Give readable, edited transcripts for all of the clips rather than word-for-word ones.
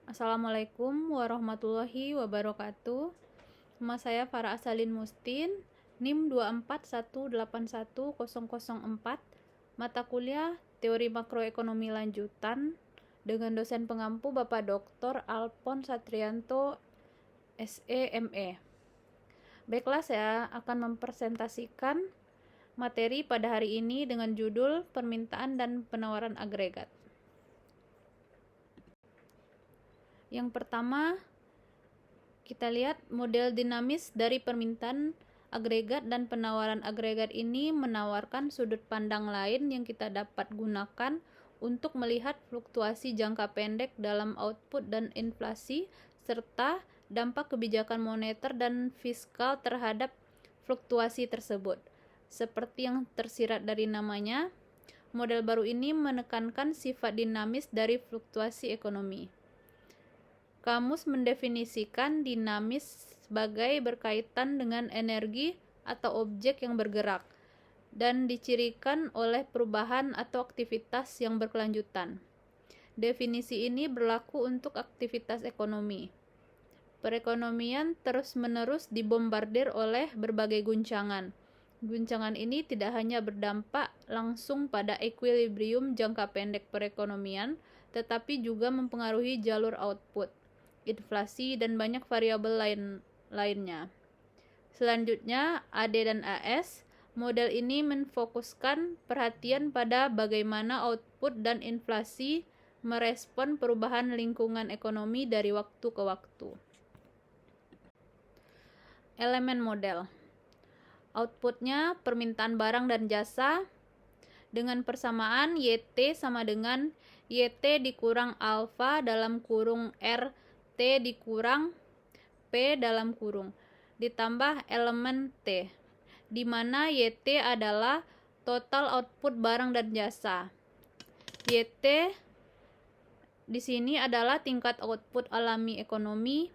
Assalamualaikum warahmatullahi wabarakatuh. Nama saya Farah Asalin Mustin, NIM 241810004, mata kuliah Teori Makroekonomi Lanjutan dengan dosen pengampu Bapak Dr. Alpon Satrianto, SE.ME. Baiklah, saya akan mempresentasikan materi pada hari ini dengan judul Permintaan dan Penawaran Agregat. Yang pertama, kita lihat model dinamis dari permintaan agregat dan penawaran agregat ini menawarkan sudut pandang lain yang kita dapat gunakan untuk melihat fluktuasi jangka pendek dalam output dan inflasi serta dampak kebijakan moneter dan fiskal terhadap fluktuasi tersebut. Seperti yang tersirat dari namanya, model baru ini menekankan sifat dinamis dari fluktuasi ekonomi. Kamus mendefinisikan dinamis sebagai berkaitan dengan energi atau objek yang bergerak dan dicirikan oleh perubahan atau aktivitas yang berkelanjutan. Definisi ini berlaku untuk aktivitas ekonomi. Perekonomian terus-menerus dibombardir oleh berbagai guncangan. Guncangan ini tidak hanya berdampak langsung pada equilibrium jangka pendek perekonomian, tetapi juga mempengaruhi jalur output, inflasi, dan banyak variabel lainnya. Selanjutnya, AD dan AS. Model ini memfokuskan perhatian pada bagaimana output dan inflasi merespon perubahan lingkungan ekonomi dari waktu ke waktu. Elemen model. Outputnya permintaan barang dan jasa dengan persamaan YT sama dengan YT dikurang alfa dalam kurung R T dikurang P dalam kurung ditambah elemen T, di mana YT adalah total output barang dan jasa. YT di sini adalah tingkat output alami ekonomi,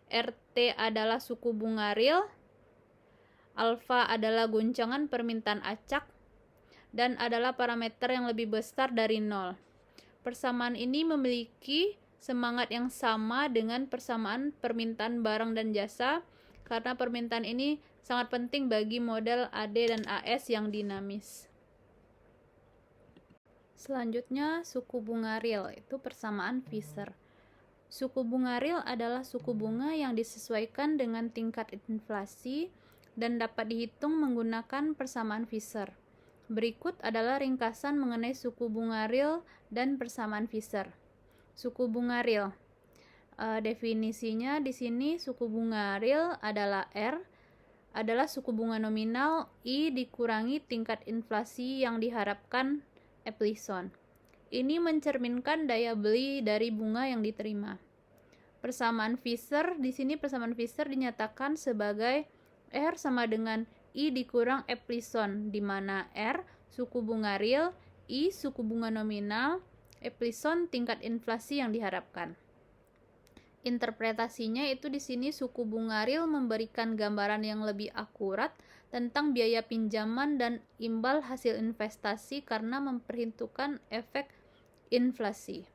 RT adalah suku bunga real, alfa adalah guncangan permintaan acak, dan adalah parameter yang lebih besar dari 0. Persamaan ini memiliki semangat yang sama dengan persamaan permintaan barang dan jasa, karena permintaan ini sangat penting bagi model AD dan AS yang dinamis. Selanjutnya, suku bunga real, itu persamaan Fisher. Suku bunga real adalah suku bunga yang disesuaikan dengan tingkat inflasi dan dapat dihitung menggunakan persamaan Fisher. Berikut adalah ringkasan mengenai suku bunga real dan persamaan Fisher. Suku bunga real. Definisinya di sini suku bunga real adalah R adalah suku bunga nominal I dikurangi tingkat inflasi yang diharapkan epsilon. Ini mencerminkan daya beli dari bunga yang diterima. Persamaan Fisher, di sini persamaan Fisher dinyatakan sebagai R sama dengan I dikurang epsilon, di mana R suku bunga real, I suku bunga nominal, epsilon tingkat inflasi yang diharapkan. Interpretasinya itu di sini suku bunga real memberikan gambaran yang lebih akurat tentang biaya pinjaman dan imbal hasil investasi karena memperhitungkan efek inflasi.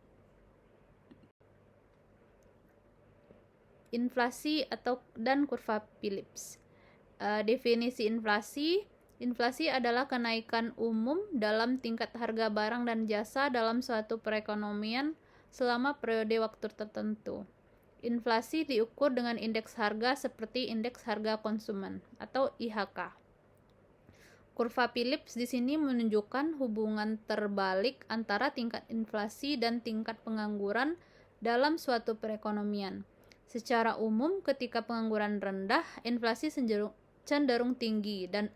Inflasi dan kurva Phillips. Definisi inflasi. Inflasi adalah kenaikan umum dalam tingkat harga barang dan jasa dalam suatu perekonomian selama periode waktu tertentu. Inflasi diukur dengan indeks harga seperti indeks harga konsumen atau IHK. Kurva Phillips di sini menunjukkan hubungan terbalik antara tingkat inflasi dan tingkat pengangguran dalam suatu perekonomian. Secara umum, ketika pengangguran rendah, inflasi cenderung tinggi dan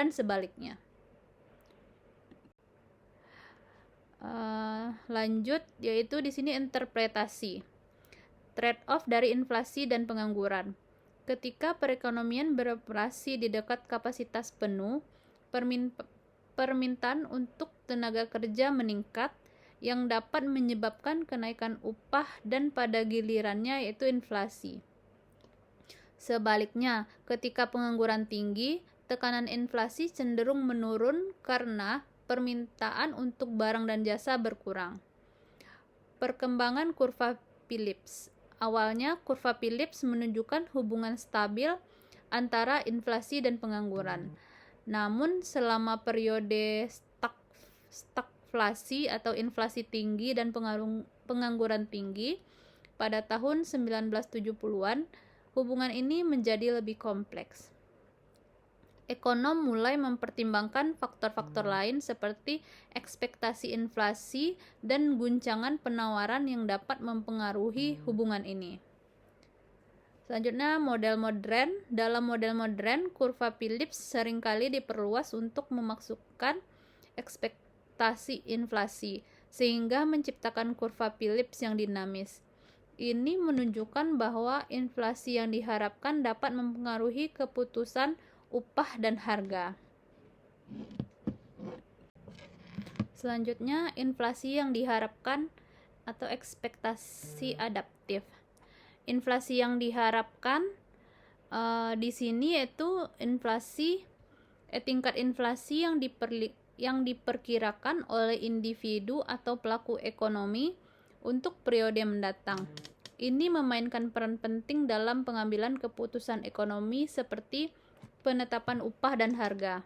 sebaliknya. Lanjut, yaitu di sini interpretasi trade-off dari inflasi dan pengangguran. Ketika perekonomian beroperasi di dekat kapasitas penuh, permintaan untuk tenaga kerja meningkat yang dapat menyebabkan kenaikan upah dan pada gilirannya yaitu inflasi. Sebaliknya, ketika pengangguran tinggi, tekanan inflasi cenderung menurun karena permintaan untuk barang dan jasa berkurang. Perkembangan kurva Phillips. Awalnya, kurva Phillips menunjukkan hubungan stabil antara inflasi dan pengangguran. Namun, selama periode stagflasi atau inflasi tinggi dan pengangguran tinggi pada tahun 1970-an, hubungan ini menjadi lebih kompleks. Ekonom mulai mempertimbangkan faktor-faktor lain seperti ekspektasi inflasi dan guncangan penawaran yang dapat mempengaruhi hubungan ini. Selanjutnya, model modern. Dalam model modern, kurva Phillips seringkali diperluas untuk memasukkan ekspektasi inflasi, sehingga menciptakan kurva Phillips yang dinamis. Ini menunjukkan bahwa inflasi yang diharapkan dapat mempengaruhi keputusan upah dan harga. Selanjutnya, inflasi yang diharapkan atau ekspektasi adaptif. Inflasi yang diharapkan di sini yaitu tingkat inflasi yang diperkirakan oleh individu atau pelaku ekonomi untuk periode mendatang. Ini memainkan peran penting dalam pengambilan keputusan ekonomi seperti penetapan upah dan harga.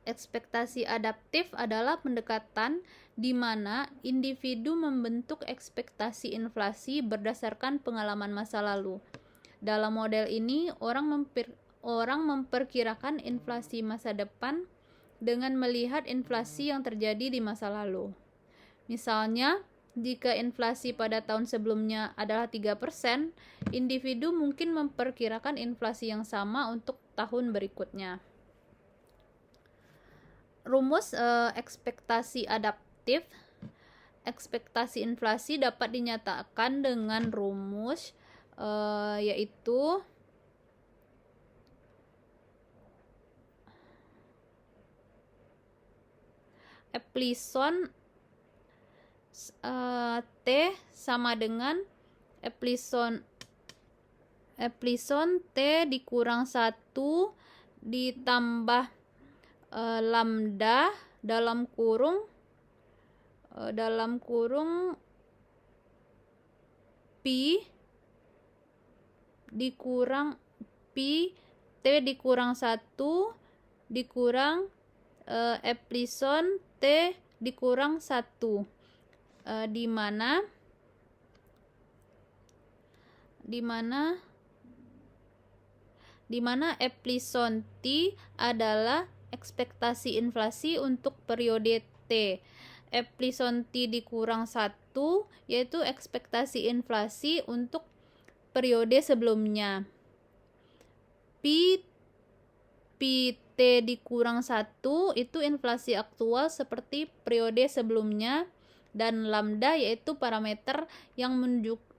Ekspektasi adaptif adalah pendekatan di mana individu membentuk ekspektasi inflasi berdasarkan pengalaman masa lalu. Dalam model ini, orang memperkirakan inflasi masa depan dengan melihat inflasi yang terjadi di masa lalu. Misalnya, jika inflasi pada tahun sebelumnya adalah 3%, individu mungkin memperkirakan inflasi yang sama untuk tahun berikutnya. Rumus ekspektasi adaptif. Ekspektasi inflasi dapat dinyatakan dengan rumus yaitu epsilon T sama dengan epsilon T dikurang 1 ditambah lambda dalam kurung pi dikurang pi T dikurang 1 dikurang epsilon T dikurang 1 di mana epsilon T adalah ekspektasi inflasi untuk periode T. Epsilon T dikurang 1 yaitu ekspektasi inflasi untuk periode sebelumnya. Pi T dikurang 1 itu inflasi aktual seperti periode sebelumnya, dan lambda yaitu parameter yang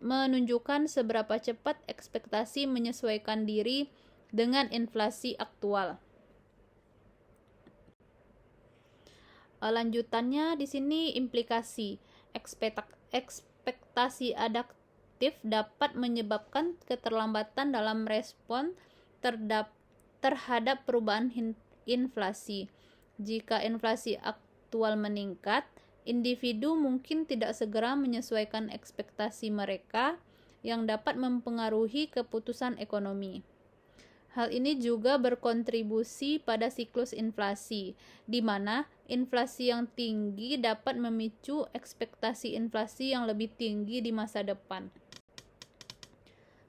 menunjukkan seberapa cepat ekspektasi menyesuaikan diri dengan inflasi aktual. Lanjutannya di sini implikasi. Ekspektasi adaptif dapat menyebabkan keterlambatan dalam respon terhadap perubahan inflasi. Jika inflasi aktual meningkat, individu mungkin tidak segera menyesuaikan ekspektasi mereka yang dapat mempengaruhi keputusan ekonomi. Hal ini juga berkontribusi pada siklus inflasi, di mana inflasi yang tinggi dapat memicu ekspektasi inflasi yang lebih tinggi di masa depan.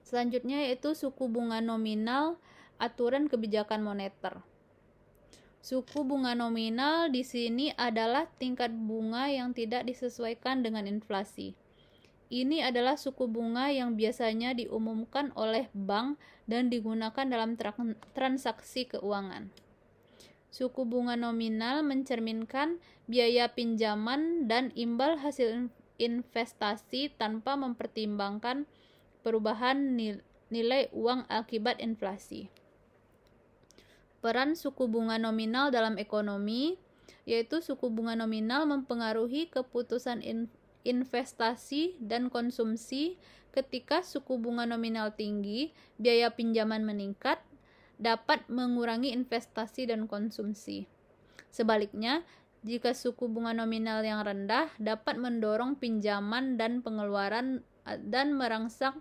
Selanjutnya yaitu suku bunga nominal, aturan kebijakan moneter. Suku bunga nominal di sini adalah tingkat bunga yang tidak disesuaikan dengan inflasi. Ini adalah suku bunga yang biasanya diumumkan oleh bank dan digunakan dalam transaksi keuangan. Suku bunga nominal mencerminkan biaya pinjaman dan imbal hasil investasi tanpa mempertimbangkan perubahan nilai uang akibat inflasi. Peran suku bunga nominal dalam ekonomi, yaitu suku bunga nominal mempengaruhi keputusan investasi dan konsumsi. Ketika suku bunga nominal tinggi, biaya pinjaman meningkat, dapat mengurangi investasi dan konsumsi. Sebaliknya, jika suku bunga nominal yang rendah, dapat mendorong pinjaman dan pengeluaran dan merangsang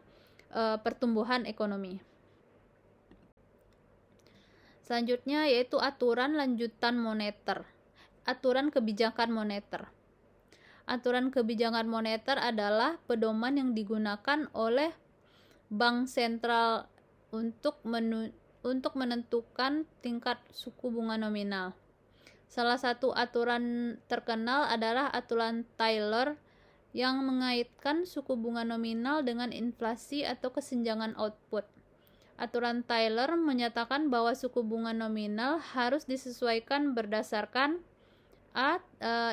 pertumbuhan ekonomi. Selanjutnya yaitu aturan lanjutan moneter. Aturan kebijakan moneter. Aturan kebijakan moneter adalah pedoman yang digunakan oleh bank sentral untuk menentukan tingkat suku bunga nominal. Salah satu aturan terkenal adalah aturan Taylor yang mengaitkan suku bunga nominal dengan inflasi atau kesenjangan output. Aturan Taylor menyatakan bahwa suku bunga nominal harus disesuaikan berdasarkan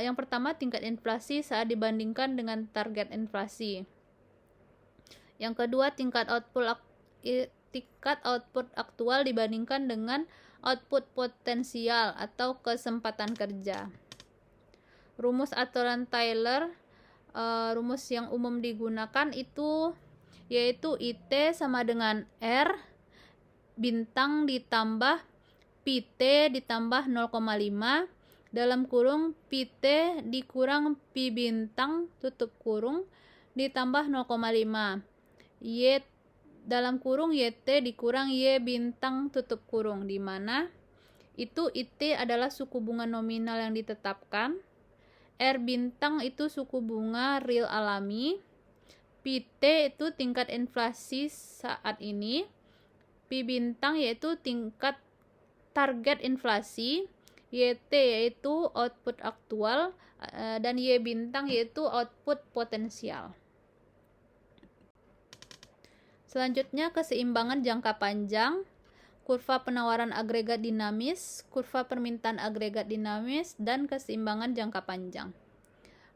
yang pertama, tingkat inflasi saat dibandingkan dengan target inflasi. Yang kedua, tingkat output aktual dibandingkan dengan output potensial atau kesempatan kerja. Rumus aturan Taylor, rumus yang umum digunakan itu yaitu IT sama dengan R bintang ditambah PT ditambah 0,5 dalam kurung PT dikurang P bintang tutup kurung ditambah 0,5 Y dalam kurung YT dikurang Y bintang tutup kurung, di mana itu IT adalah suku bunga nominal yang ditetapkan, R bintang itu suku bunga real alami, PT itu tingkat inflasi saat ini, P bintang yaitu tingkat target inflasi, YT yaitu output aktual, dan Y bintang yaitu output potensial. Selanjutnya keseimbangan jangka panjang, kurva penawaran agregat dinamis, kurva permintaan agregat dinamis, dan keseimbangan jangka panjang.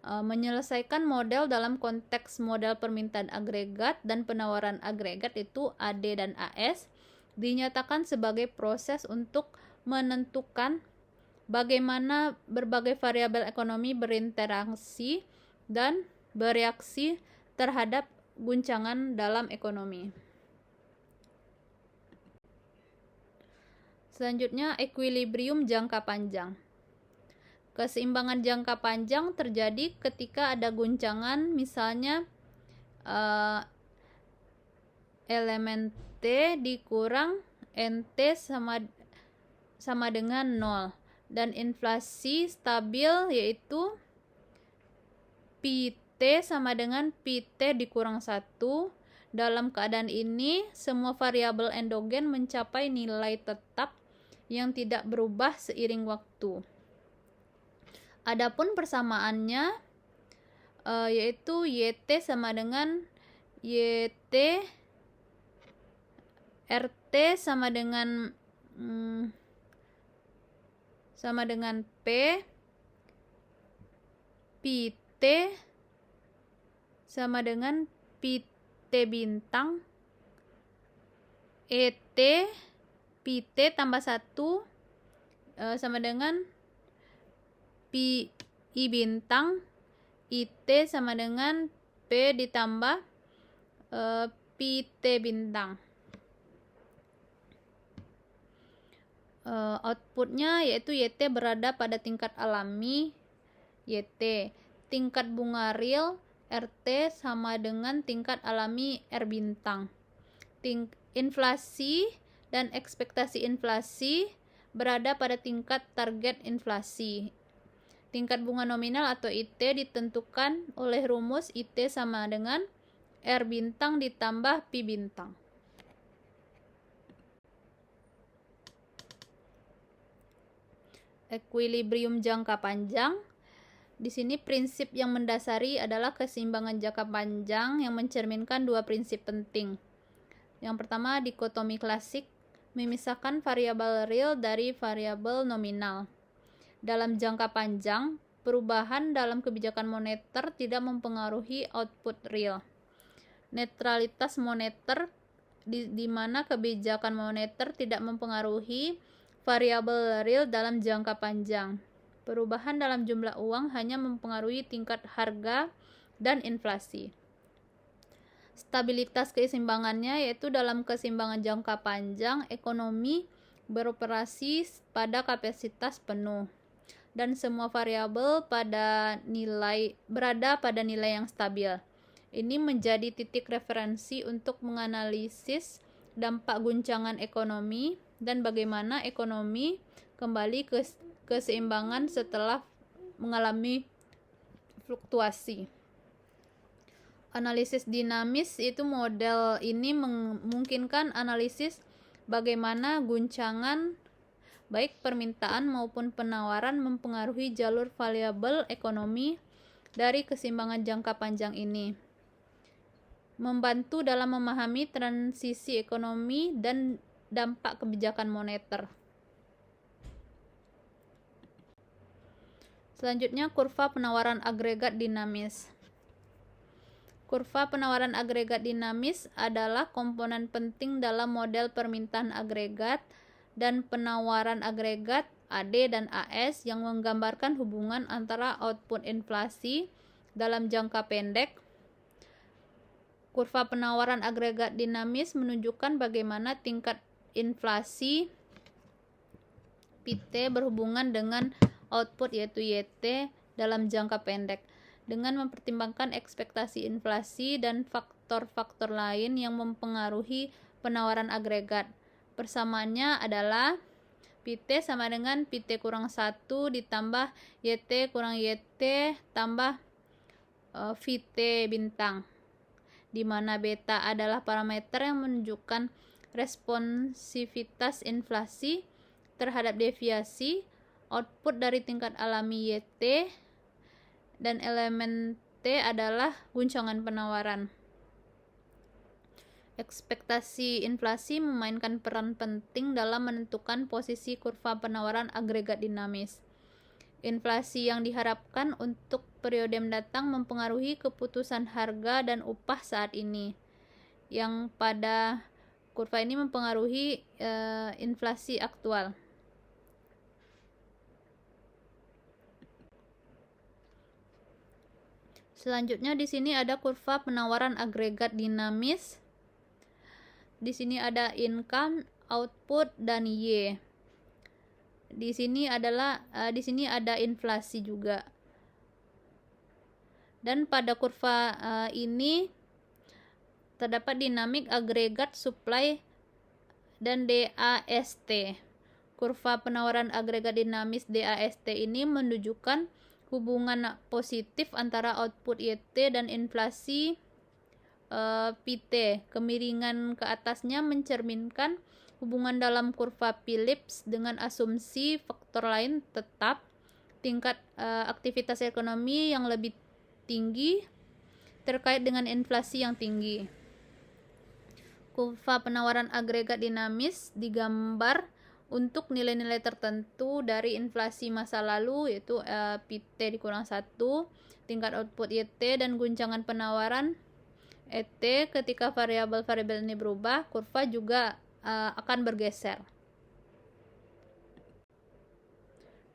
Menyelesaikan model dalam konteks model permintaan agregat dan penawaran agregat itu AD dan AS dinyatakan sebagai proses untuk menentukan bagaimana berbagai variabel ekonomi berinteraksi dan bereaksi terhadap guncangan dalam ekonomi. Selanjutnya, equilibrium jangka panjang. Keseimbangan jangka panjang terjadi ketika ada guncangan, misalnya elemen T dikurang NT sama dengan 0, dan inflasi stabil yaitu PT sama dengan PT dikurang 1. Dalam keadaan ini, semua variabel endogen mencapai nilai tetap yang tidak berubah seiring waktu. Adapun persamaannya yaitu YT sama dengan YT, RT sama dengan P, PT sama dengan PT bintang, ET PT tambah 1 sama dengan Pi bintang, IT sama dengan P ditambah PT bintang. Outputnya yaitu YT berada pada tingkat alami YT, tingkat bunga real RT sama dengan tingkat alami R bintang. Inflasi dan ekspektasi inflasi berada pada tingkat target inflasi. Tingkat bunga nominal atau IT ditentukan oleh rumus IT sama dengan R bintang ditambah P bintang. Equilibrium jangka panjang. Di sini prinsip yang mendasari adalah keseimbangan jangka panjang yang mencerminkan dua prinsip penting. Yang pertama, dikotomi klasik, memisahkan variabel real dari variabel nominal. Dalam jangka panjang, perubahan dalam kebijakan moneter tidak mempengaruhi output real. Netralitas moneter di mana kebijakan moneter tidak mempengaruhi variabel real dalam jangka panjang. Perubahan dalam jumlah uang hanya mempengaruhi tingkat harga dan inflasi. Stabilitas keseimbangannya yaitu dalam keseimbangan jangka panjang, ekonomi beroperasi pada kapasitas penuh dan semua variabel berada pada nilai yang stabil. Ini menjadi titik referensi untuk menganalisis dampak guncangan ekonomi dan bagaimana ekonomi kembali ke keseimbangan setelah mengalami fluktuasi. Analisis dinamis itu model ini memungkinkan analisis bagaimana guncangan baik permintaan maupun penawaran mempengaruhi jalur variabel ekonomi dari keseimbangan jangka panjang ini. Membantu dalam memahami transisi ekonomi dan dampak kebijakan moneter. Selanjutnya, kurva penawaran agregat dinamis. Kurva penawaran agregat dinamis adalah komponen penting dalam model permintaan agregat dan penawaran agregat AD dan AS yang menggambarkan hubungan antara output inflasi dalam jangka pendek. Kurva penawaran agregat dinamis menunjukkan bagaimana tingkat inflasi PT berhubungan dengan output yaitu YT dalam jangka pendek, dengan mempertimbangkan ekspektasi inflasi dan faktor-faktor lain yang mempengaruhi penawaran agregat. Persamaannya adalah PT sama dengan PT kurang 1 ditambah YT kurang YT tambah VT bintang, di mana beta adalah parameter yang menunjukkan responsivitas inflasi terhadap deviasi output dari tingkat alami YT, dan elemen T adalah guncangan penawaran. Ekspektasi inflasi memainkan peran penting dalam menentukan posisi kurva penawaran agregat dinamis. Inflasi yang diharapkan untuk periode mendatang mempengaruhi keputusan harga dan upah saat ini, yang pada kurva ini mempengaruhi inflasi aktual. Selanjutnya di sini ada kurva penawaran agregat dinamis. Di sini ada income, output, dan Y. Di sini ada inflasi juga. Dan pada kurva ini terdapat dinamik agregat supply dan DAST. Kurva penawaran agregat dinamis DAST ini menunjukkan hubungan positif antara output YT dan inflasi PT. Kemiringan ke atasnya mencerminkan hubungan dalam kurva Phillips dengan asumsi faktor lain tetap, tingkat aktivitas ekonomi yang lebih tinggi terkait dengan inflasi yang tinggi. Kurva penawaran agregat dinamis digambar untuk nilai-nilai tertentu dari inflasi masa lalu, yaitu PT dikurang 1, tingkat output YT, dan guncangan penawaran ET. Ketika variabel-variabel ini berubah, kurva juga akan bergeser.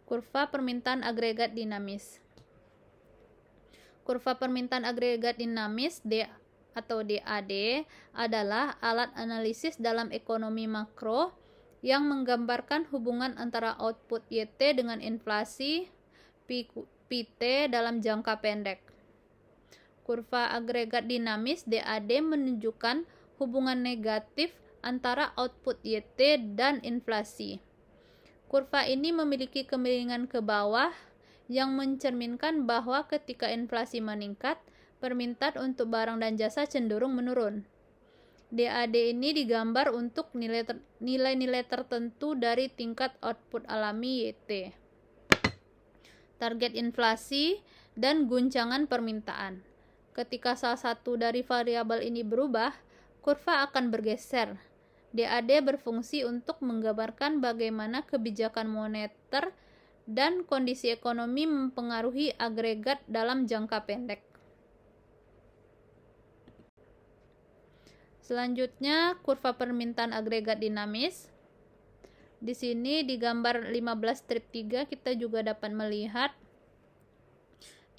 Kurva permintaan agregat dinamis. Kurva permintaan agregat dinamis atau DAD adalah alat analisis dalam ekonomi makro yang menggambarkan hubungan antara output YT dengan inflasi PT dalam jangka pendek. Kurva agregat dinamis DAD menunjukkan hubungan negatif antara output YT dan inflasi. Kurva ini memiliki kemiringan ke bawah yang mencerminkan bahwa ketika inflasi meningkat, permintaan untuk barang dan jasa cenderung menurun. DAD ini digambar untuk nilai-nilai tertentu dari tingkat output alami YT, target inflasi, dan guncangan permintaan. Ketika salah satu dari variabel ini berubah, kurva akan bergeser. DAD berfungsi untuk menggambarkan bagaimana kebijakan moneter dan kondisi ekonomi mempengaruhi agregat dalam jangka pendek. Selanjutnya, kurva permintaan agregat dinamis. Di sini di gambar 15 strip 3 kita juga dapat melihat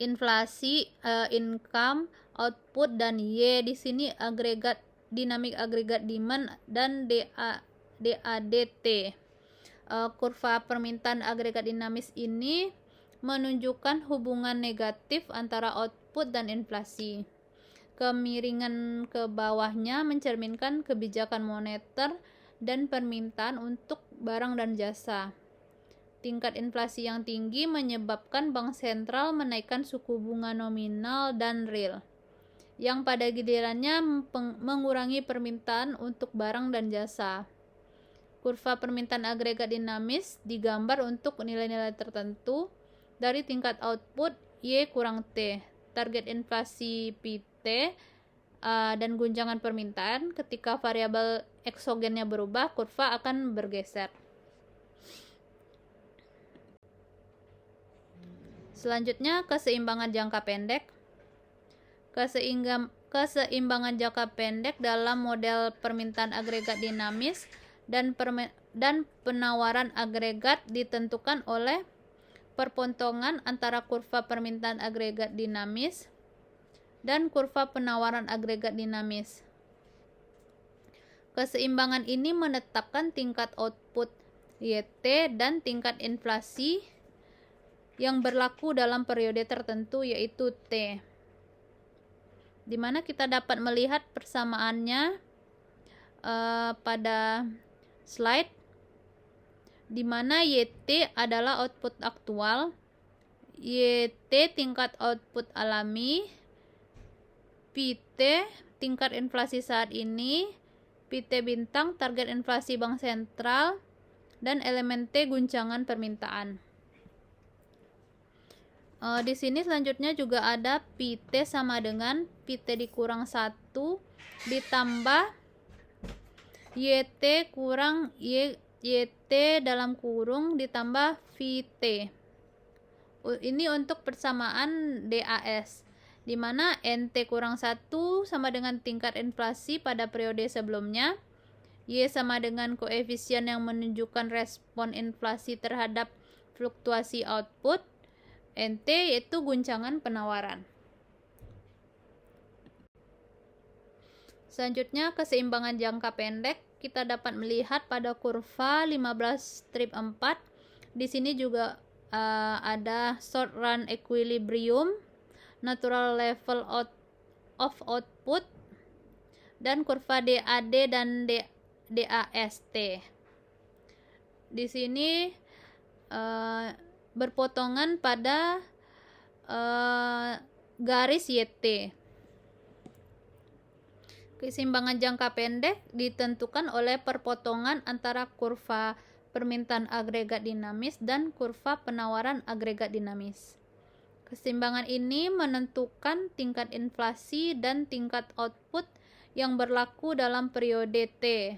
inflasi, income, output, dan Y. Di sini agregat dinamik agregat demand dan DADT. Kurva permintaan agregat dinamis ini menunjukkan hubungan negatif antara output dan inflasi. Kemiringan ke bawahnya mencerminkan kebijakan moneter dan permintaan untuk barang dan jasa. Tingkat inflasi yang tinggi menyebabkan bank sentral menaikkan suku bunga nominal dan real, yang pada gilirannya mengurangi permintaan untuk barang dan jasa. Kurva permintaan agregat dinamis digambar untuk nilai-nilai tertentu dari tingkat output Y kurang T, target inflasi PT, dan guncangan permintaan. Ketika variabel eksogennya berubah, kurva akan bergeser. Selanjutnya, keseimbangan jangka pendek. Keseimbangan jangka pendek dalam model permintaan agregat dinamis dan penawaran agregat ditentukan oleh perpontongan antara kurva permintaan agregat dinamis dan kurva penawaran agregat dinamis. Keseimbangan ini menetapkan tingkat output YT dan tingkat inflasi yang berlaku dalam periode tertentu, yaitu T. Di mana kita dapat melihat persamaannya pada slide, di mana YT adalah output aktual, YT tingkat output alami, PT tingkat inflasi saat ini, PT bintang target inflasi bank sentral, dan elemen T guncangan permintaan. Di sini selanjutnya juga ada PT sama dengan PT dikurang 1 ditambah YT kurang YT dalam kurung ditambah VT. Ini untuk persamaan DAS, di mana NT kurang 1 sama dengan tingkat inflasi pada periode sebelumnya, Y sama dengan koefisien yang menunjukkan respon inflasi terhadap fluktuasi output, NT yaitu guncangan penawaran. Selanjutnya, keseimbangan jangka pendek kita dapat melihat pada kurva 15-4. Di sini juga ada short run equilibrium, natural level of output, dan kurva DAD dan DAST. Di sini berpotongan pada garis YT. Keseimbangan jangka pendek ditentukan oleh perpotongan antara kurva permintaan agregat dinamis dan kurva penawaran agregat dinamis. Keseimbangan ini menentukan tingkat inflasi dan tingkat output yang berlaku dalam periode T.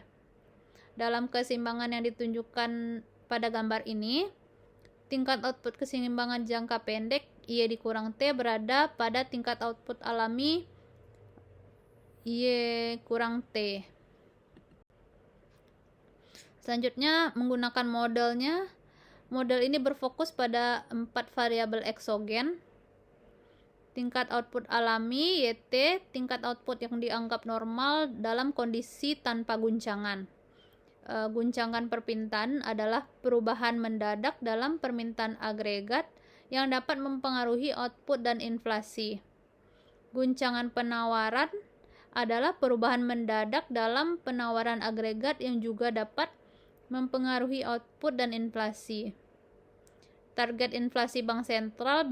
Dalam keseimbangan yang ditunjukkan pada gambar ini, tingkat output keseimbangan jangka pendek Y dikurang T berada pada tingkat output alami Y kurang T. Selanjutnya, menggunakan modelnya. Model ini berfokus pada 4 variabel eksogen. Tingkat output alami YT, tingkat output yang dianggap normal dalam kondisi tanpa guncangan. Guncangan permintaan adalah perubahan mendadak dalam permintaan agregat yang dapat mempengaruhi output dan inflasi. Guncangan penawaran adalah perubahan mendadak dalam penawaran agregat yang juga dapat mempengaruhi output dan inflasi. Target inflasi bank sentral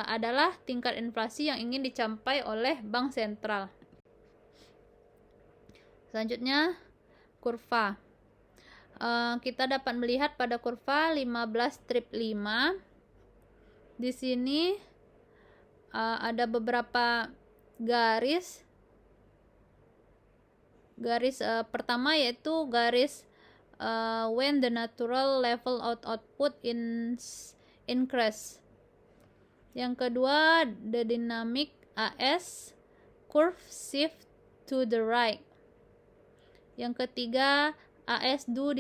adalah tingkat inflasi yang ingin dicapai oleh bank sentral. Selanjutnya, kurva. Kita dapat melihat pada kurva 15-5. Di sini ada beberapa garis. Garis pertama yaitu garis when the natural level output increase. Yang kedua, the dynamic AS curve shift to the right. Yang ketiga, AS do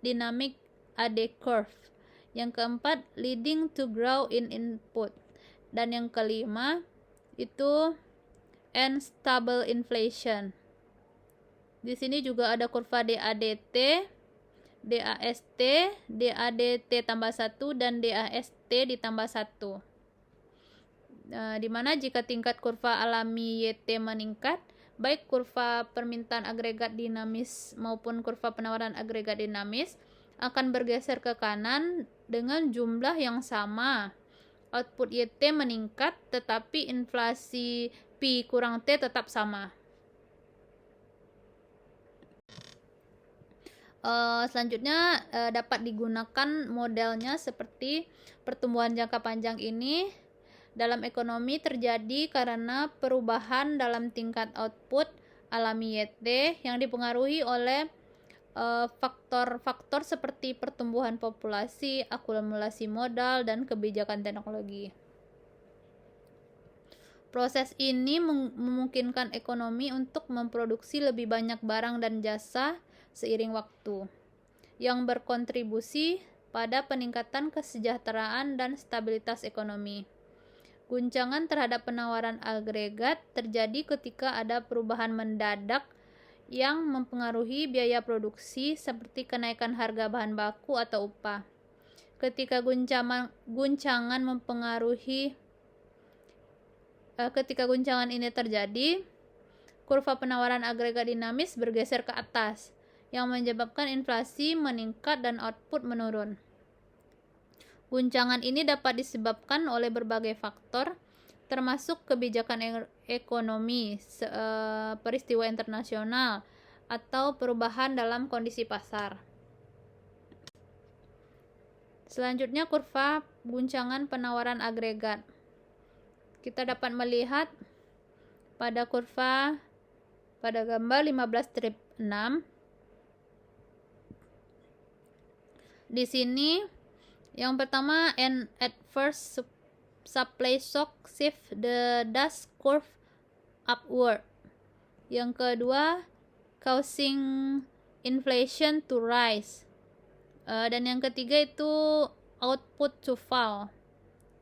dynamic AD curve. Yang keempat, leading to growth in input. Dan yang kelima itu stable inflation. Di sini juga ada kurva DADT, DAST, DADT tambah 1, dan DAST ditambah 1. di mana jika tingkat kurva alami YT meningkat, baik kurva permintaan agregat dinamis maupun kurva penawaran agregat dinamis akan bergeser ke kanan dengan jumlah yang sama. Output YT meningkat, tetapi inflasi Pi kurang T tetap sama. Selanjutnya dapat digunakan modelnya seperti pertumbuhan jangka panjang ini dalam ekonomi terjadi karena perubahan dalam tingkat output alami YT yang dipengaruhi oleh faktor-faktor seperti pertumbuhan populasi, akumulasi modal, dan kebijakan teknologi. Proses ini memungkinkan ekonomi untuk memproduksi lebih banyak barang dan jasa seiring waktu, yang berkontribusi pada peningkatan kesejahteraan dan stabilitas ekonomi. Guncangan terhadap penawaran agregat terjadi ketika ada perubahan mendadak yang mempengaruhi biaya produksi seperti kenaikan harga bahan baku atau upah. Ketika guncangan ini terjadi, kurva penawaran agregat dinamis bergeser ke atas, yang menyebabkan inflasi meningkat dan output menurun. Guncangan ini dapat disebabkan oleh berbagai faktor, termasuk kebijakan ekonomi, peristiwa internasional, atau perubahan dalam kondisi pasar. Selanjutnya, kurva guncangan penawaran agregat. Kita dapat melihat pada gambar 15-6. Di sini yang pertama, at first supply shock shift the dust curve upward. Yang kedua, causing inflation to rise. Dan yang ketiga itu output to fall.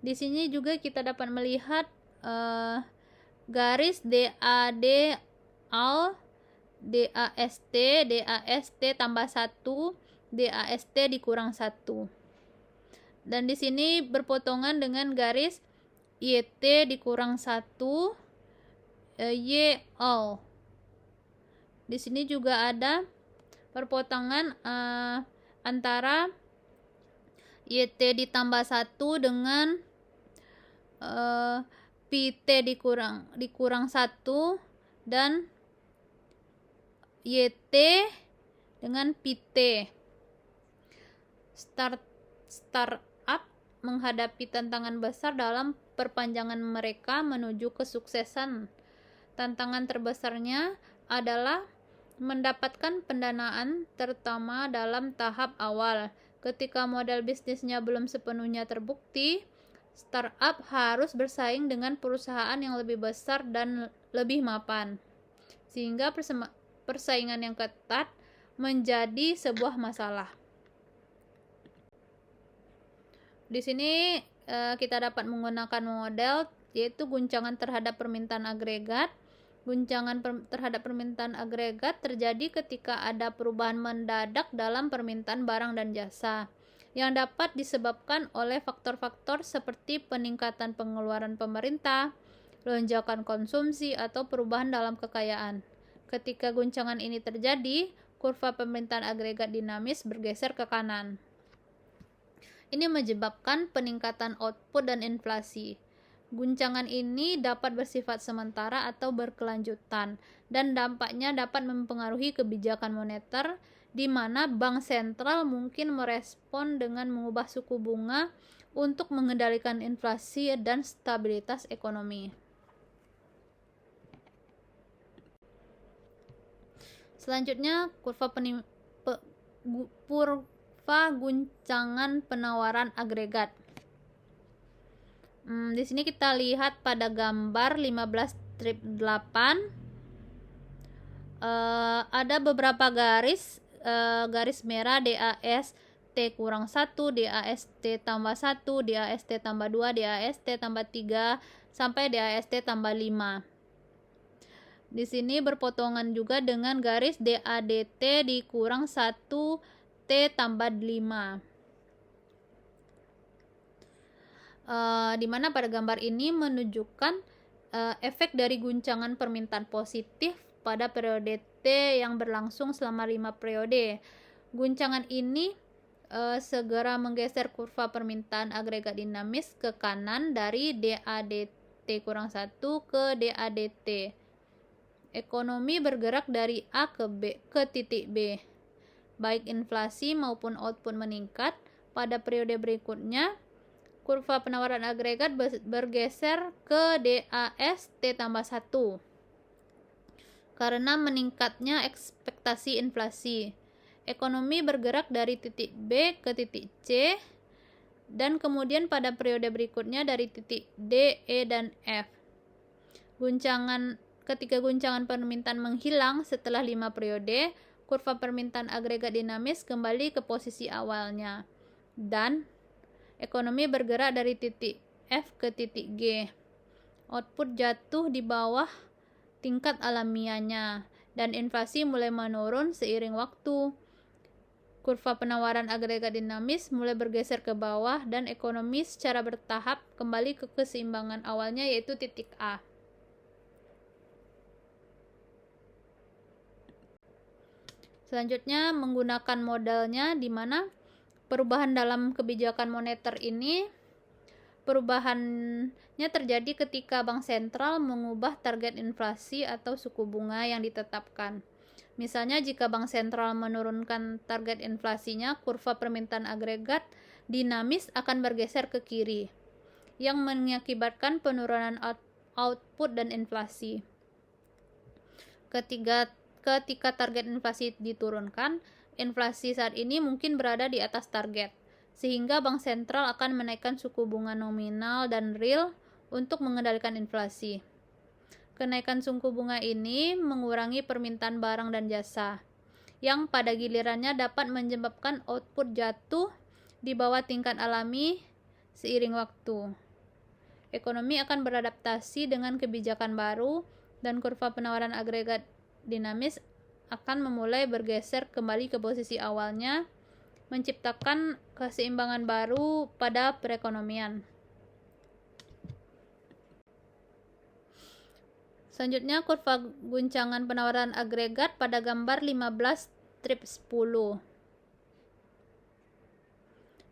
Di sini juga kita dapat melihat garis DAD al, DAST tambah 1, DAST dikurang 1. Dan di sini berpotongan dengan garis YT dikurang 1, Y all. Di sini juga ada perpotongan antara YT ditambah 1 dengan PT dikurang 1 dan YT dengan PT. Startup menghadapi tantangan besar dalam perpanjangan mereka menuju kesuksesan. Tantangan terbesarnya adalah mendapatkan pendanaan, terutama dalam tahap awal. Ketika model bisnisnya belum sepenuhnya terbukti, startup harus bersaing dengan perusahaan yang lebih besar dan lebih mapan, sehingga persaingan yang ketat menjadi sebuah masalah. Di sini kita dapat menggunakan model yaitu guncangan terhadap permintaan agregat. Guncangan terhadap permintaan agregat terjadi ketika ada perubahan mendadak dalam permintaan barang dan jasa yang dapat disebabkan oleh faktor-faktor seperti peningkatan pengeluaran pemerintah, lonjakan konsumsi, atau perubahan dalam kekayaan. Ketika guncangan ini terjadi, kurva permintaan agregat dinamis bergeser ke kanan. Ini menyebabkan peningkatan output dan inflasi. Guncangan ini dapat bersifat sementara atau berkelanjutan, dan dampaknya dapat mempengaruhi kebijakan moneter, di mana bank sentral mungkin merespon dengan mengubah suku bunga untuk mengendalikan inflasi dan stabilitas ekonomi. Selanjutnya, kurva guncangan penawaran agregat. Di sini kita lihat pada gambar 15-8 ada beberapa garis merah DAST kurang 1, DAST tambah 1, DAST tambah 2, DAST tambah 3 sampai DAST tambah 5. Di sini berpotongan juga dengan garis DADT dikurang 1 T tambah 5. di mana pada gambar ini menunjukkan efek dari guncangan permintaan positif pada periode T yang berlangsung selama 5 periode. Guncangan ini segera menggeser kurva permintaan agregat dinamis ke kanan dari DADT kurang 1 ke DADT. Ekonomi bergerak dari A ke titik B. Baik inflasi maupun output meningkat. Pada periode berikutnya, kurva penawaran agregat bergeser ke DAS T tambah 1 karena meningkatnya ekspektasi inflasi. Ekonomi bergerak dari titik B ke titik C dan kemudian pada periode berikutnya dari titik D, E, dan F. Ketika guncangan permintaan menghilang setelah 5 periode, kurva permintaan agregat dinamis kembali ke posisi awalnya dan ekonomi bergerak dari titik F ke titik G. Output jatuh di bawah tingkat alamiahnya dan inflasi mulai menurun seiring waktu. Kurva penawaran agregat dinamis mulai bergeser ke bawah dan ekonomi secara bertahap kembali ke keseimbangan awalnya yaitu titik A. Selanjutnya menggunakan modelnya di mana perubahan dalam kebijakan moneter ini perubahannya terjadi ketika bank sentral mengubah target inflasi atau suku bunga yang ditetapkan. Misalnya jika bank sentral menurunkan target inflasinya, kurva permintaan agregat dinamis akan bergeser ke kiri yang mengakibatkan penurunan output dan inflasi. Ketika target inflasi diturunkan, inflasi saat ini mungkin berada di atas target, sehingga bank sentral akan menaikkan suku bunga nominal dan real untuk mengendalikan inflasi. Kenaikan suku bunga ini mengurangi permintaan barang dan jasa, yang pada gilirannya dapat menyebabkan output jatuh di bawah tingkat alami seiring waktu. Ekonomi akan beradaptasi dengan kebijakan baru dan kurva penawaran agregat dinamis akan memulai bergeser kembali ke posisi awalnya, menciptakan keseimbangan baru pada perekonomian. Selanjutnya kurva guncangan penawaran agregat pada gambar 15/10.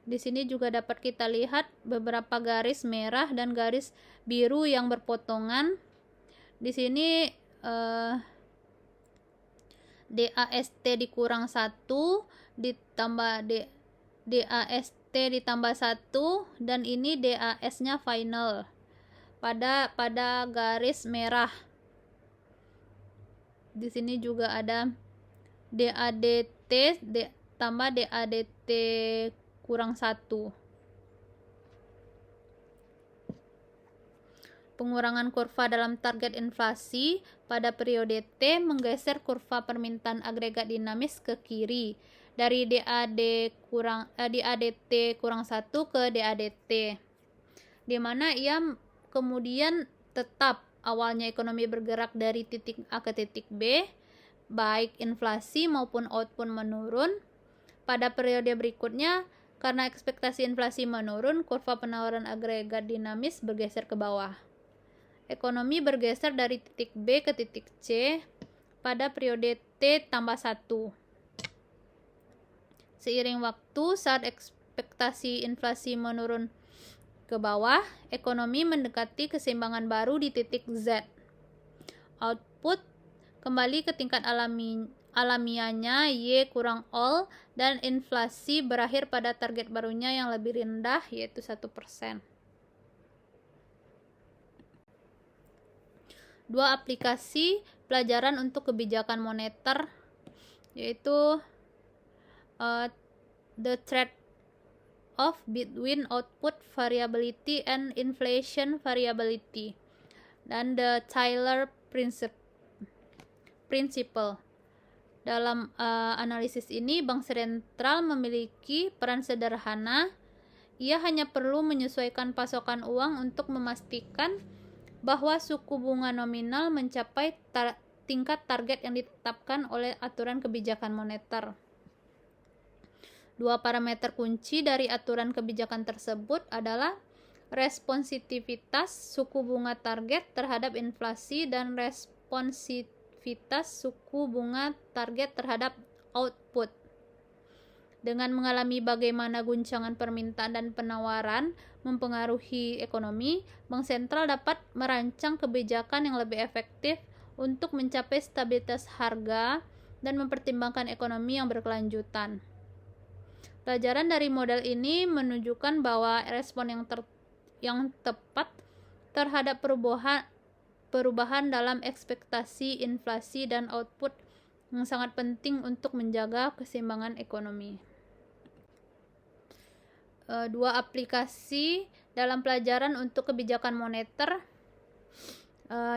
Di sini juga dapat kita lihat beberapa garis merah dan garis biru yang berpotongan. Di sini DAST dikurang 1 ditambah DAST ditambah 1 dan ini DAS-nya final pada garis merah. Di sini juga ada DADT tambah DADT kurang 1. Pengurangan kurva dalam target inflasi pada periode T menggeser kurva permintaan agregat dinamis ke kiri dari DADT kurang 1 ke DADT, di mana ia kemudian tetap awalnya ekonomi bergerak dari titik A ke titik B, baik inflasi maupun output menurun. Pada periode berikutnya, karena ekspektasi inflasi menurun, kurva penawaran agregat dinamis bergeser ke bawah. Ekonomi bergeser dari titik B ke titik C pada periode T tambah 1. Seiring waktu, saat ekspektasi inflasi menurun ke bawah, ekonomi mendekati keseimbangan baru di titik Z. Output kembali ke tingkat alamiahnya Y kurang all dan inflasi berakhir pada target barunya yang lebih rendah yaitu 1%. Dua aplikasi pelajaran untuk kebijakan moneter yaitu the trade-off between output variability and inflation variability dan the Taylor Principle. Dalam analisis ini, bank sentral memiliki peran sederhana. Ia hanya perlu menyesuaikan pasokan uang untuk memastikan bahwa suku bunga nominal mencapai tingkat target yang ditetapkan oleh aturan kebijakan moneter. Dua parameter kunci dari aturan kebijakan tersebut adalah Responsitivitas suku bunga target terhadap inflasi dan responsivitas suku bunga target terhadap output. Dengan mengalami bagaimana guncangan permintaan dan penawaran mempengaruhi ekonomi, Bank Sentral dapat merancang kebijakan yang lebih efektif untuk mencapai stabilitas harga dan mempertimbangkan ekonomi yang berkelanjutan. Pelajaran dari model ini menunjukkan bahwa respon yang tepat terhadap perubahan dalam ekspektasi inflasi dan output yang sangat penting untuk menjaga keseimbangan ekonomi. Dua aplikasi dalam pelajaran untuk kebijakan moneter,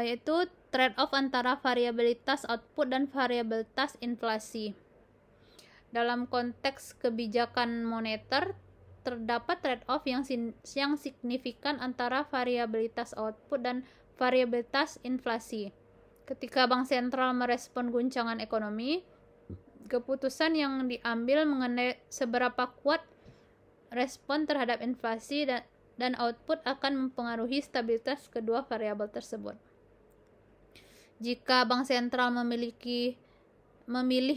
yaitu trade-off antara variabilitas output dan variabilitas inflasi. Dalam konteks kebijakan moneter, terdapat trade-off yang signifikan antara variabilitas output dan variabilitas inflasi. Ketika Bank Sentral merespon guncangan ekonomi, keputusan yang diambil mengenai seberapa kuat respon terhadap inflasi dan output akan mempengaruhi stabilitas kedua variabel tersebut. Jika Bank Sentral memilih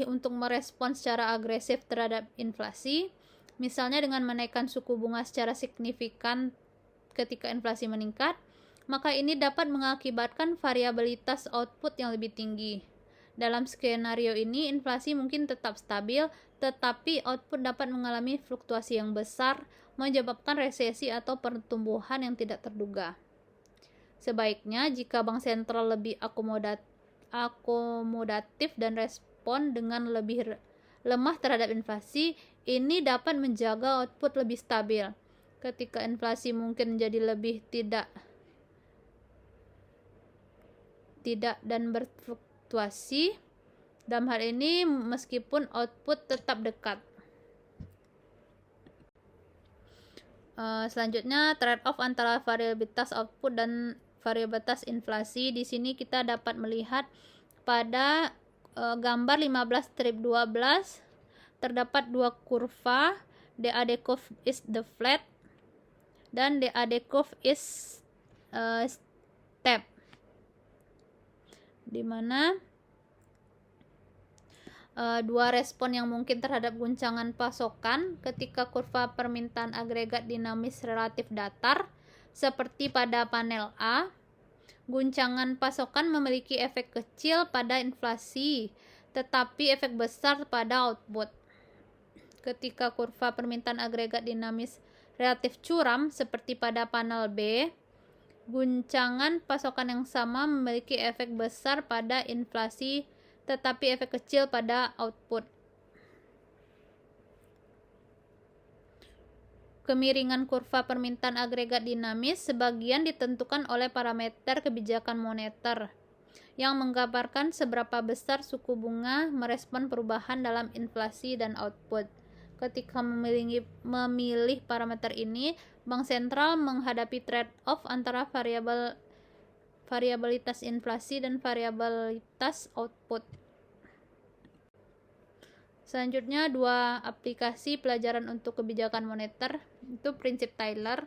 untuk merespon secara agresif terhadap inflasi, misalnya dengan menaikkan suku bunga secara signifikan ketika inflasi meningkat, maka ini dapat mengakibatkan variabilitas output yang lebih tinggi. Dalam skenario ini, inflasi mungkin tetap stabil, tetapi output dapat mengalami fluktuasi yang besar, menyebabkan resesi atau pertumbuhan yang tidak terduga. Sebaiknya, jika Bank Sentral lebih akomodatif dan respon dengan lebih lemah terhadap inflasi, ini dapat menjaga output lebih stabil. Ketika inflasi mungkin menjadi lebih tidak dan berfluktuasi, dalam hal ini meskipun output tetap dekat. Selanjutnya, trade-off antara variabilitas output dan variabilitas inflasi. Di sini kita dapat melihat pada gambar 15-12 terdapat dua kurva, DAD curve is the flat dan DAD curve is step, di mana dua respon yang mungkin terhadap guncangan pasokan ketika kurva permintaan agregat dinamis relatif datar, seperti pada panel A. Guncangan pasokan memiliki efek kecil pada inflasi, tetapi efek besar pada output. Ketika kurva permintaan agregat dinamis relatif curam, seperti pada panel B, guncangan pasokan yang sama memiliki efek besar pada inflasi, tetapi efek kecil pada output. Kemiringan kurva permintaan agregat dinamis sebagian ditentukan oleh parameter kebijakan moneter yang menggambarkan seberapa besar suku bunga merespon perubahan dalam inflasi dan output. Ketika memilih parameter ini, Bank Sentral menghadapi trade-off antara variabilitas inflasi dan variabilitas output. Selanjutnya, dua aplikasi pelajaran untuk kebijakan moneter, itu prinsip Taylor.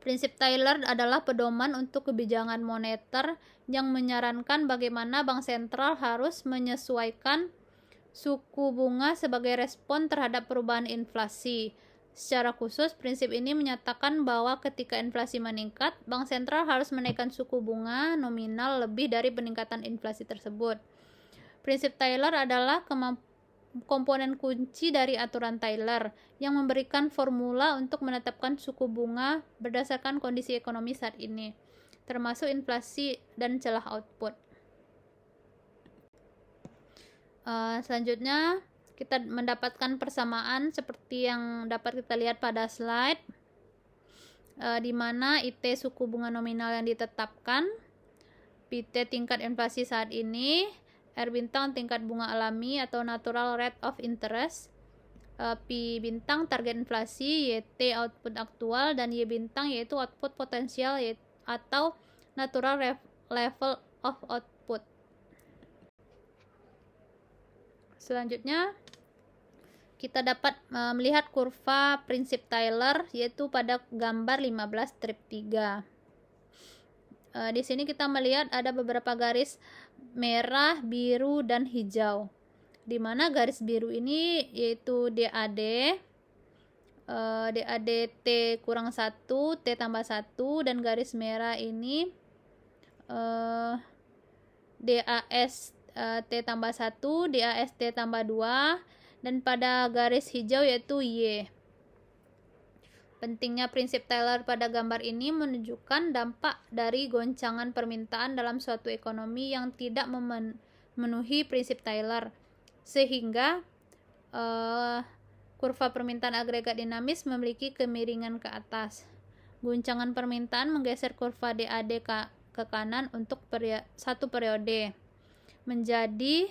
Prinsip Taylor adalah pedoman untuk kebijakan moneter yang menyarankan bagaimana Bank Sentral harus menyesuaikan suku bunga sebagai respon terhadap perubahan inflasi. Secara khusus, prinsip ini menyatakan bahwa ketika inflasi meningkat, Bank Sentral harus menaikkan suku bunga nominal lebih dari peningkatan inflasi tersebut. Prinsip Taylor adalah komponen kunci dari aturan Taylor yang memberikan formula untuk menetapkan suku bunga berdasarkan kondisi ekonomi saat ini, termasuk inflasi dan celah output. Selanjutnya, kita mendapatkan persamaan seperti yang dapat kita lihat pada slide, di mana IT suku bunga nominal yang ditetapkan, PT tingkat inflasi saat ini, R bintang tingkat bunga alami atau natural rate of interest, P bintang target inflasi, YT output aktual, dan Y bintang yaitu output potensial atau natural level of output. Selanjutnya kita dapat melihat kurva prinsip Taylor, yaitu pada gambar 15 strip 3. Di sini kita melihat ada beberapa garis merah, biru, dan hijau, di mana garis biru ini yaitu DAD, DAD T kurang 1, T tambah 1, dan garis merah ini DAS T tambah 1, DAS T tambah 2, dan pada garis hijau yaitu Y. Pentingnya prinsip Taylor pada gambar ini menunjukkan dampak dari goncangan permintaan dalam suatu ekonomi yang tidak memenuhi prinsip Taylor, sehingga kurva permintaan agregat dinamis memiliki kemiringan ke atas. Goncangan permintaan menggeser kurva DAD ke kanan untuk satu periode menjadi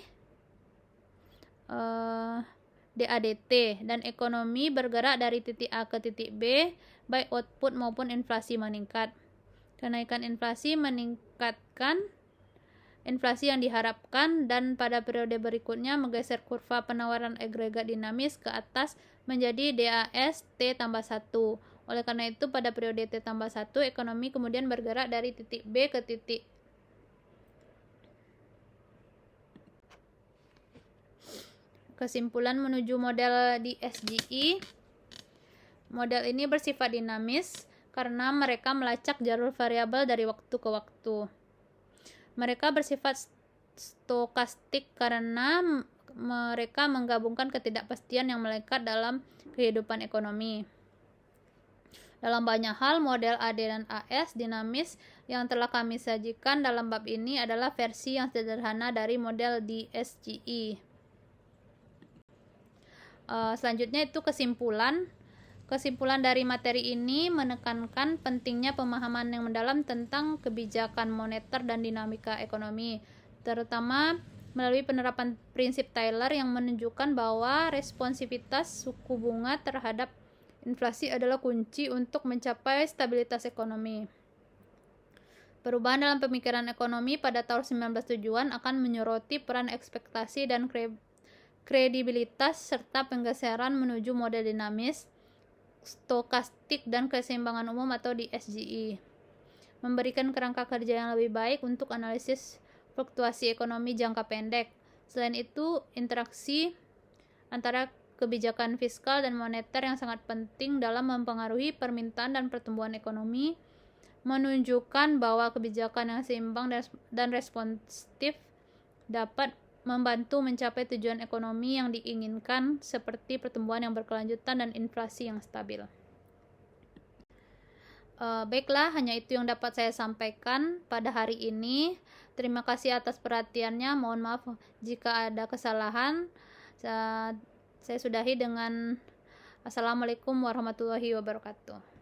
DADT, dan ekonomi bergerak dari titik A ke titik B, baik output maupun inflasi meningkat. Kenaikan inflasi meningkatkan inflasi yang diharapkan, dan pada periode berikutnya menggeser kurva penawaran agregat dinamis ke atas menjadi DAS T tambah 1. Oleh karena itu, pada periode T tambah 1, ekonomi kemudian bergerak dari titik B ke titik Kesimpulan menuju model di SGE. Model ini bersifat dinamis karena mereka melacak jalur variabel dari waktu ke waktu. Mereka bersifat stokastik karena mereka menggabungkan ketidakpastian yang melekat dalam kehidupan ekonomi. Dalam banyak hal, model AD dan AS dinamis yang telah kami sajikan dalam bab ini adalah versi yang sederhana dari model di SGE. Selanjutnya itu kesimpulan. Kesimpulan dari materi ini menekankan pentingnya pemahaman yang mendalam tentang kebijakan moneter dan dinamika ekonomi, terutama melalui penerapan prinsip Taylor yang menunjukkan bahwa responsivitas suku bunga terhadap inflasi adalah kunci untuk mencapai stabilitas ekonomi. Perubahan dalam pemikiran ekonomi pada tahun 1970-an akan menyoroti peran ekspektasi dan kredibilitas serta penggeseran menuju model dinamis, stokastik, dan keseimbangan umum atau di SGE, memberikan kerangka kerja yang lebih baik untuk analisis fluktuasi ekonomi jangka pendek. Selain itu, interaksi antara kebijakan fiskal dan moneter yang sangat penting dalam mempengaruhi permintaan dan pertumbuhan ekonomi menunjukkan bahwa kebijakan yang seimbang dan responsif dapat membantu mencapai tujuan ekonomi yang diinginkan seperti pertumbuhan yang berkelanjutan dan inflasi yang stabil. Baiklah, hanya itu yang dapat saya sampaikan pada hari ini. Terima kasih atas perhatiannya. Mohon maaf jika ada kesalahan. Saya sudahi dengan Assalamualaikum warahmatullahi wabarakatuh.